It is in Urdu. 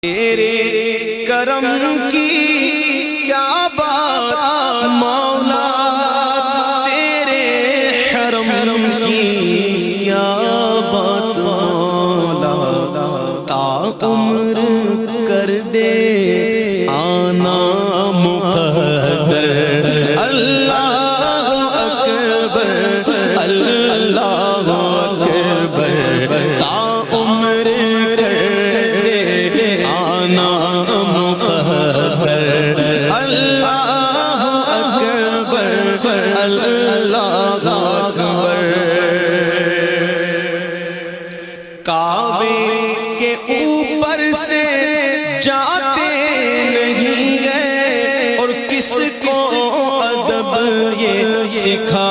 تیرے کرم کی کیا بات مولا، تیرے حرم کی کیا بات مولا، تا عمر کر دے آنا مقدر، اللہ اکبر اللہ اکبر، تا عمر کر دے آنا مقدر، اللہ اکبر اللہ اکبر۔ کعبے کے اوپر سے جاتے نہیں گئے، اور کس کو ادب یہ سکھا